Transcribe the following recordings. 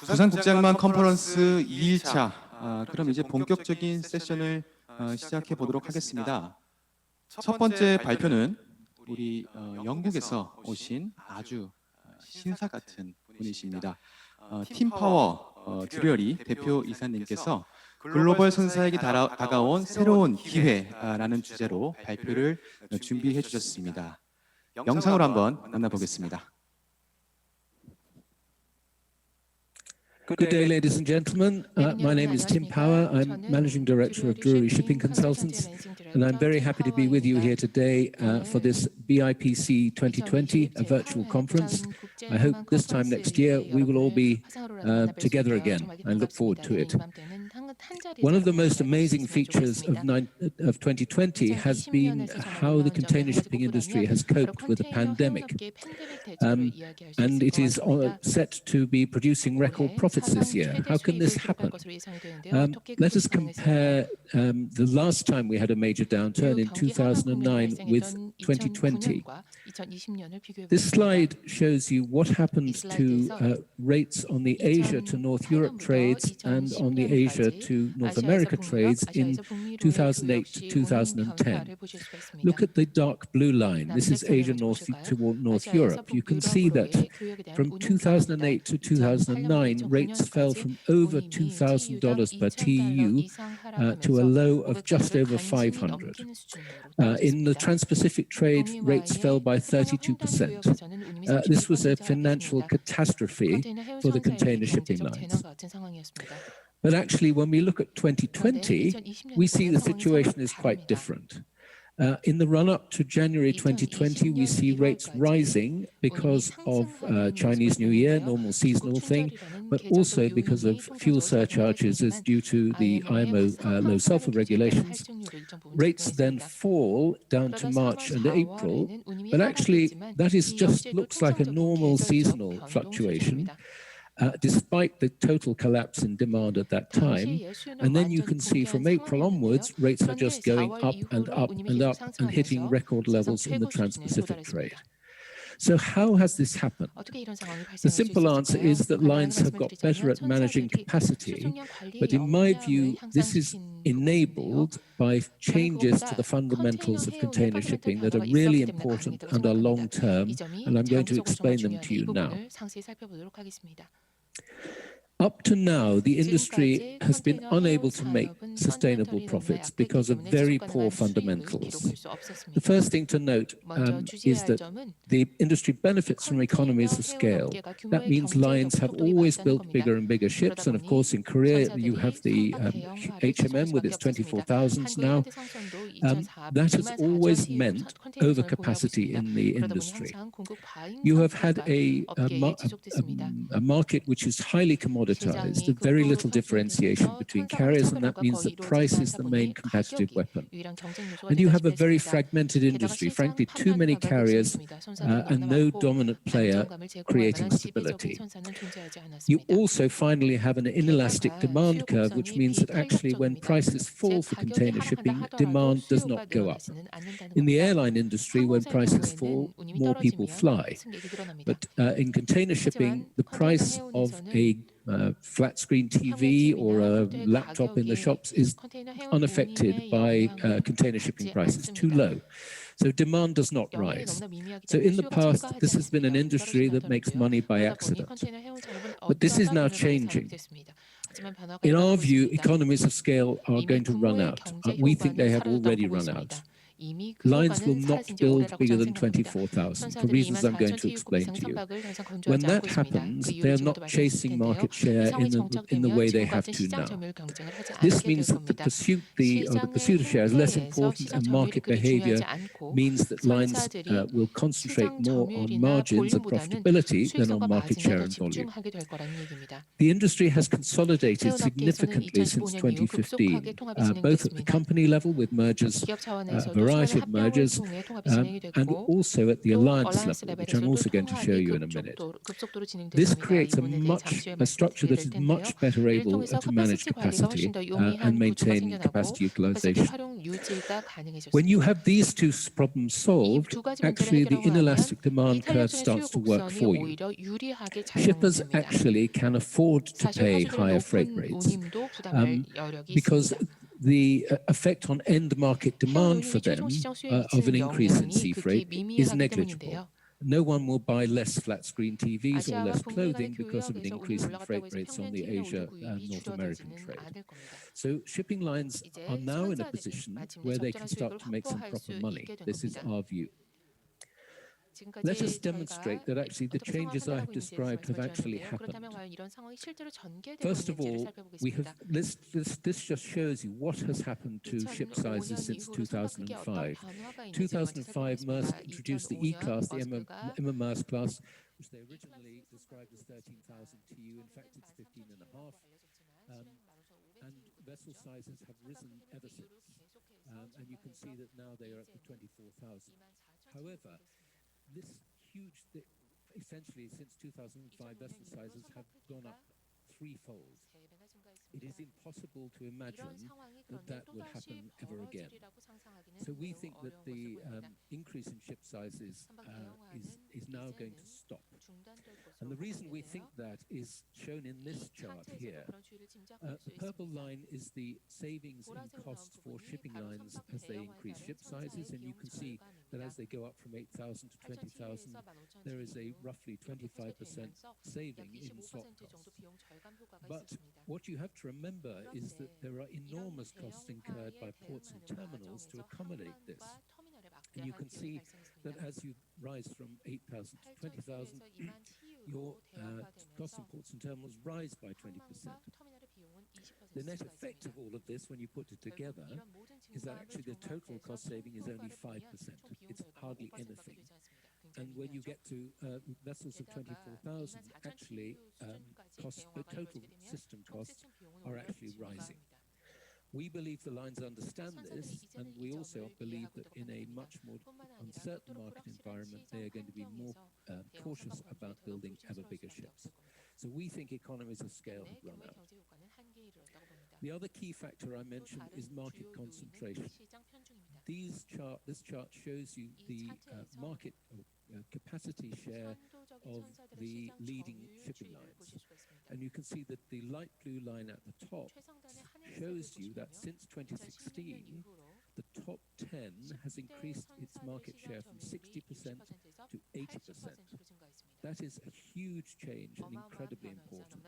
부산국제항만컨퍼런스 2일차 그럼 이제 본격적인 세션을 시작해 보도록 하겠습니다. 첫 번째 발표는 우리 영국에서 오신 아주 신사 같은 분이십니다. 팀파워 듀얼리 대표 이사님께서 글로벌 선사에게 다가온 새로운 기회라는 주제로 발표를 준비해 주셨습니다. 영상으로 한번 만나보겠습니다. Good day, ladies and gentlemen. My name is Tim Power. I'm Managing Director of Drury Shipping Consultants, and I'm very happy to be with you here today for this BIPC 2020, a virtual conference. I hope this time next year we will all be together again. I look forward to it. One of the most amazing features of 2020 has been how the container shipping industry has coped with the pandemic. And it is set to be producing record profits this year. How can this happen? Let us compare the last time we had a major downturn in 2009 with 2020. This slide shows you what happened to rates on the Asia to North Europe trades and on the Asia to North America trades in 2008 to 2010. Look at the dark blue line. This is Asia to North Europe. You can see that from 2008 to 2009, rates fell from over $2,000 per TEU to a low of just over 500. In the Trans-Pacific trade, rates fell by 32%. This was a financial catastrophe for the container shipping lines. But actually, when we look at 2020, we see the situation is quite different. In the run-up to January 2020, we see rates rising because of Chinese New Year, normal seasonal thing, but also because of fuel surcharges as due to the IMO low sulfur regulations. Rates then fall down to March and April, but actually that is just looks like a normal seasonal fluctuation. Despite the total collapse in demand at that time. And then you can see from April onwards, rates are just going up and up and up and hitting record levels in the Trans-Pacific trade. So how has this happened? The simple answer is that lines have got better at managing capacity, but in my view, this is enabled by changes to the fundamentals of container shipping that are really important and are long-term, and I'm going to explain them to you now. Up to now, the industry has been unable to make sustainable profits because of very poor fundamentals. The first thing to note is that the industry benefits from economies of scale. That means lines have always built bigger and bigger ships. And of course, in Korea, you have the HMM with its 24,000s now. That has always meant overcapacity in the industry. You have had a market which is highly commoditized, very little differentiation between carriers, and that means that price is the main competitive weapon. And you have a very fragmented industry, frankly, too many carriers and no dominant player creating stability. You also finally have an inelastic demand curve, which means that actually when prices fall for container shipping, demand does not go up. In the airline industry, when prices fall, more people fly. But in container shipping, the price of a flat screen TV or a laptop in the shops is unaffected by container shipping prices, too low. So demand does not rise. So in the past, this has been an industry that makes money by accident. But this is now changing. In our view, economies of scale are going to run out. We think they have already run out. Lines will not build bigger than 24,000 for reasons I'm going to explain to you. When that happens, they're not chasing market share in the way they have to now. This means that the pursuit of share is less important, and market behavior means that lines will concentrate more on margins and profitability than on market share and volume. The industry has consolidated significantly since 2015, both at the company level with mergers of variety of mergers, and also at the alliance level, which I'm also going to show you in a minute. This creates a structure that is much better able to manage capacity and maintain capacity utilization. When you have these two problems solved, actually the inelastic demand curve starts to work for you. Shippers actually can afford to pay higher freight rates because the effect on end market demand for them of an increase in sea freight is negligible. No one will buy less flat screen TVs or less clothing because of an increase in freight rates on the Asia and North American trade. So shipping lines are now in a position where they can start to make some proper money. This is our view. Let us demonstrate that actually the changes I have described have actually happened. First of all, this just shows you what has happened to ship sizes since 2005. 2005, Maersk introduced the E-class, the Emma Maersk class, which they originally described as 13,000 TEU. In fact, it's 15.5. And vessel sizes have risen ever since. And you can see that now they are at the 24,000. However, this huge, essentially since 2005, vessel sizes have gone up threefold. It is impossible to imagine that will happen ever again. So we think that the increase in ship sizes is now going to stop. And the reason we think that is shown in this chart here. The purple line is the savings in costs for shipping lines as they increase ship sizes, and you can see that as they go up from 8,000 to 20,000, there is a roughly 25% saving in slot costs. But what you have to remember is that there are enormous costs incurred by ports and terminals to accommodate this. And you can see that as you rise from 8,000 to 20,000, your costs in ports and terminals rise by 20%. The net effect of all of this, when you put it together, is that actually the total cost saving is only 5%. It's hardly anything. And when you get to vessels of 24,000, actually the total system costs are actually rising. We believe the lines understand this, and we also believe that in a much more uncertain market environment, they are going to be more cautious about building ever bigger ships. So we think economies of scale have run out. The other key factor I mentioned is market concentration. This chart shows you the market capacity share of the leading shipping lines. And you can see that the light blue line at the top shows you that since 2016, the top 10 has increased its market share from 60% to 80%. That is a huge change and incredibly important.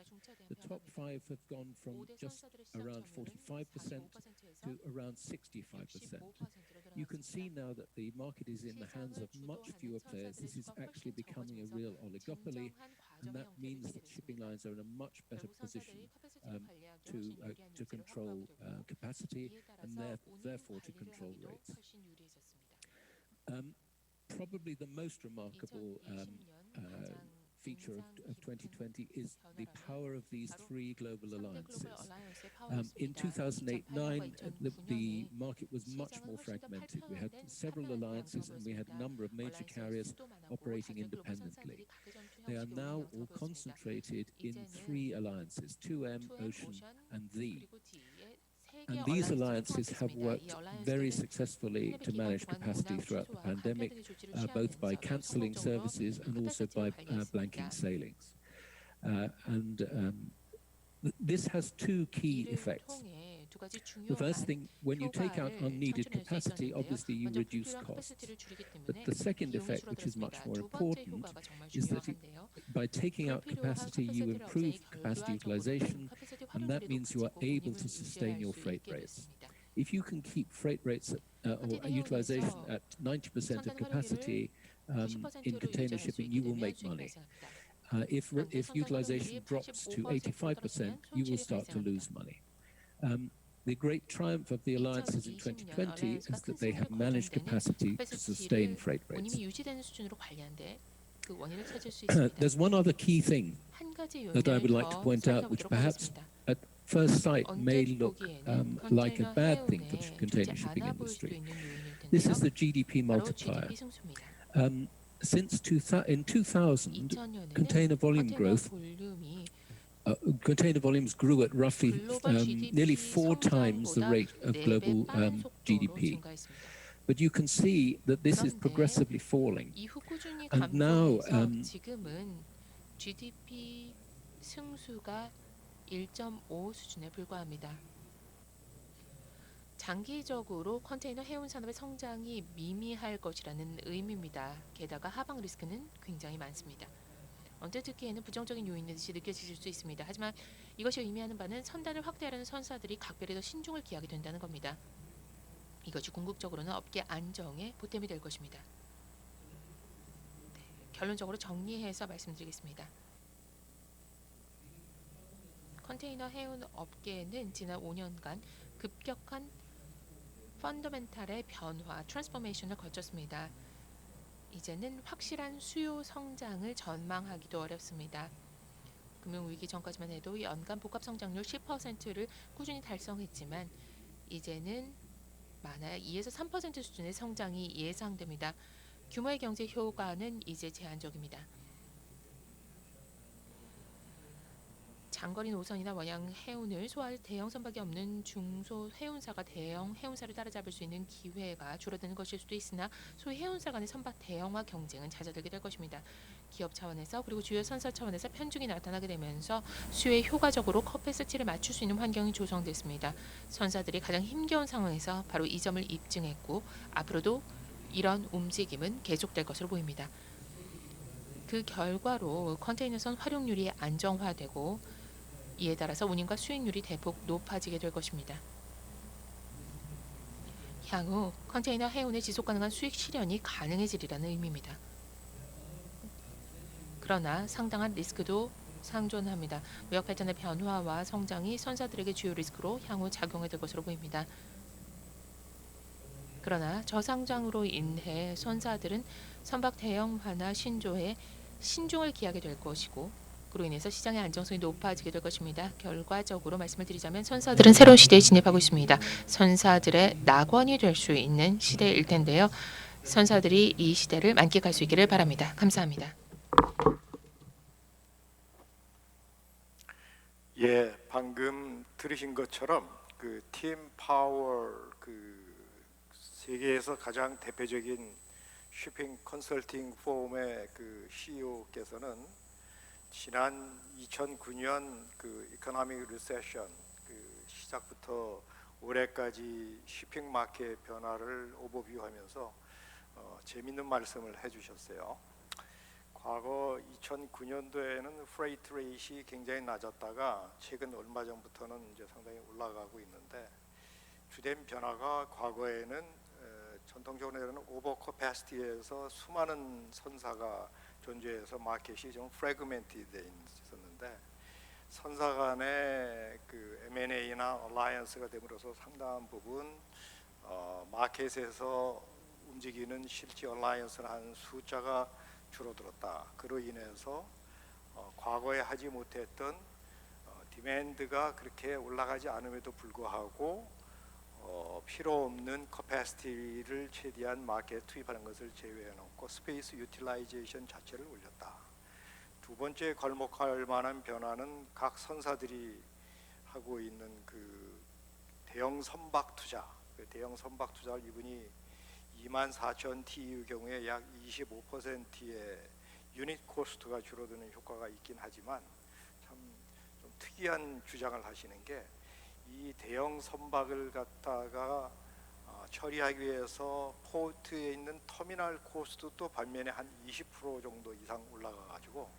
The top 5 have gone from just around 45% to around 65%. You can see now that the market is in the hands of much fewer players. This is actually becoming a real oligopoly, and that means that shipping lines are in a much better position to control capacity and therefore to control rates. Probably the most remarkable feature of 2020 is the power of these three global alliances. In 2008-9, the market was much more fragmented. We had several alliances and we had a number of major carriers operating independently. They are now all concentrated in three alliances, 2M, Ocean, and The. And these alliances have worked very successfully to manage capacity throughout the pandemic, both by cancelling services and also by blanking sailings. This has two key effects. The first thing, when you take out unneeded capacity, obviously you reduce costs. But the second effect, which is much more important, is that by taking out capacity, you improve capacity utilization, and that means you are able to sustain your freight rates. If you can keep freight rates or utilization at 90% of capacity in container shipping, you will make money. If utilization drops to 85%, you will start to lose money. The great triumph of the alliances in 2020 is that they have managed capacity to sustain freight rates. There's one other key thing that I would like to point out, which perhaps at first sight may look like a bad thing for the container shipping industry. This 텐데요. is the GDP 바로 multiplier. GDP 승수입니다. In 2000, 2000년에는 container volume 컨테이너 growth 볼륨이 container volumes grew at roughly 글로벌 nearly GDP 4 times the 성장보다 rate of 4배 global 빠른 속도로 GDP. 증가했습니다. But you can see that this is 그런데 progressively falling. 이후 꾸준히 And now, 감소해서 지금은 GDP 승수가 1.5 수준에 불과합니다. 장기적으로 컨테이너 해운 산업의 성장이 미미할 것이라는 의미입니다. 게다가 하방 리스크는 굉장히 많습니다. 언뜻 듣기에는 부정적인 요인듯이 느껴지실 수 있습니다. 하지만 이것이 의미하는 바는 선단을 확대하려는 선사들이 각별히 더 신중을 기하게 된다는 겁니다. 이것이 궁극적으로는 업계 안정에 보탬이 될 것입니다. 네, 결론적으로 정리해서 말씀드리겠습니다. 컨테이너 해운 업계는 지난 5년간 급격한 펀더멘탈의 변화, 트랜스포메이션을 거쳤습니다. 이제는 확실한 수요 성장을 전망하기도 어렵습니다. 금융위기 전까지만 해도 연간 복합 성장률 10%를 꾸준히 달성했지만 이제는 많아야 2에서 3% 수준의 성장이 예상됩니다. 규모의 경제 효과는 이제 제한적입니다. 장거리 노선이나 원양 해운을 소화할 대형 선박이 없는 중소 해운사가 대형 해운사를 따라잡을 수 있는 기회가 줄어드는 것일 수도 있으나 소위 해운사 간의 선박 대형화 경쟁은 잦아들게 될 것입니다. 기업 차원에서 그리고 주요 선사 차원에서 편중이 나타나게 되면서 수요에 효과적으로 커패시티를 맞출 수 있는 환경이 조성됐습니다. 선사들이 가장 힘겨운 상황에서 바로 이 점을 입증했고 앞으로도 이런 움직임은 계속될 것으로 보입니다. 그 결과로 컨테이너선 활용률이 안정화되고 이에 따라서 운임과 수익률이 대폭 높아지게 될 것입니다. 향후 컨테이너 해운의 지속가능한 수익 실현이 가능해지리라는 의미입니다. 그러나 상당한 리스크도 상존합니다. 무역 발전의 변화와 성장이 선사들에게 주요 리스크로 향후 작용해 될 것으로 보입니다. 그러나 저상장으로 인해 선사들은 선박 대형화나 신조에 신중을 기하게 될 것이고 그로 인해서 시장의 안정성이 높아지게 될 것입니다. 결과적으로 말씀을 드리자면 선사들은 새로운 시대에 진입하고 있습니다. 선사들의 낙원이 될 수 있는 시대일 텐데요. 선사들이 이 시대를 만끽할 수 있기를 바랍니다. 감사합니다. 예, 방금 들으신 것처럼 그 팀 파워 세계에서 가장 대표적인 쇼핑 컨설팅 폼의 그 CEO께서는 지난 2009년 그 이코노믹 리세션 그 시작부터 올해까지 쇼핑 마켓 변화를 오버뷰하면서 재밌는 말씀을 해주셨어요. 과거 2009년도에는 프레이트 레이트이 굉장히 낮았다가 최근 얼마 전부터는 이제 상당히 올라가고 있는데 주된 변화가 과거에는 전통적으로는 오버 커패시티에서 수많은 선사가 존재해서 마켓이 좀 프래그멘티드 돼 있었는데 선사 간의 그 M&A나 얼라이언스가 됨으로써 상당한 부분 마켓에서 움직이는 실제 얼라이언스를 한 숫자가 줄어들었다. 그로 인해서 과거에 하지 못했던 디맨드가 그렇게 올라가지 않음에도 불구하고 필요 없는 커패시티를 최대한 마켓에 투입하는 것을 제외해 놓고 스페이스 유틸라이제이션 자체를 올렸다. 두 번째 괄목할 만한 변화는 각 선사들이 하고 있는 그 대형 선박 투자. 그 대형 선박 투자를 이분이 24,000 TEU 경우에 약 25%의 유닛 코스트가 줄어드는 효과가 있긴 하지만 참 좀 특이한 주장을 하시는 게 이 대형 선박을 갖다가 처리하기 위해서 포트에 있는 터미널 코스트도 반면에 한 20% 정도 이상 올라가 가지고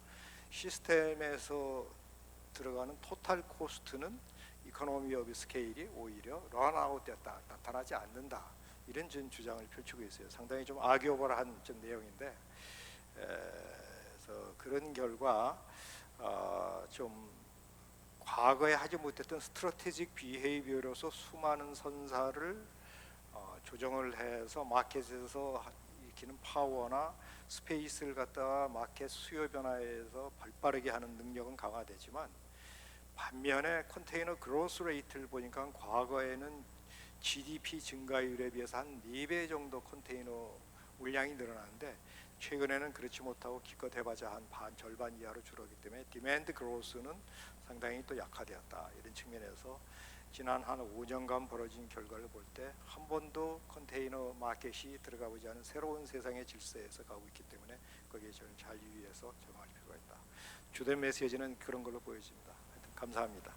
시스템에서 들어가는 토탈 코스트는 이코노미 오브 스케일이 오히려 런아웃 됐다, 나타나지 않는다, 이런 전 주장을 펼치고 있어요. 상당히 좀 아기오버한 좀 내용인데 그래서 그런 결과 좀 과거에 하지 못했던 스트래티직 비헤이비어로서 수많은 선사를 조정을 해서 마켓에서 일으키는 파워나 스페이스를 갖다가 마켓 수요 변화에서 발빠르게 하는 능력은 강화되지만 반면에 컨테이너 그로스 레이트를 보니까 과거에는 GDP 증가율에 비해서 한 4배 정도 컨테이너 물량이 늘어나는데 최근에는 그렇지 못하고 기껏 해봐자 한 절반 이하로 줄었기 때문에 디맨드 그로스는 상당히 또 약화되었다. 이런 측면에서 지난 한 5년간 벌어진 결과를 볼 때 한 번도 컨테이너 마켓이 들어가 보지 않은 새로운 세상의 질서에서 가고 있기 때문에 거기에 저는 잘 유의해서 적응할 필요가 있다. 주된 메시지는 그런 걸로 보여집니다. 하여튼 감사합니다.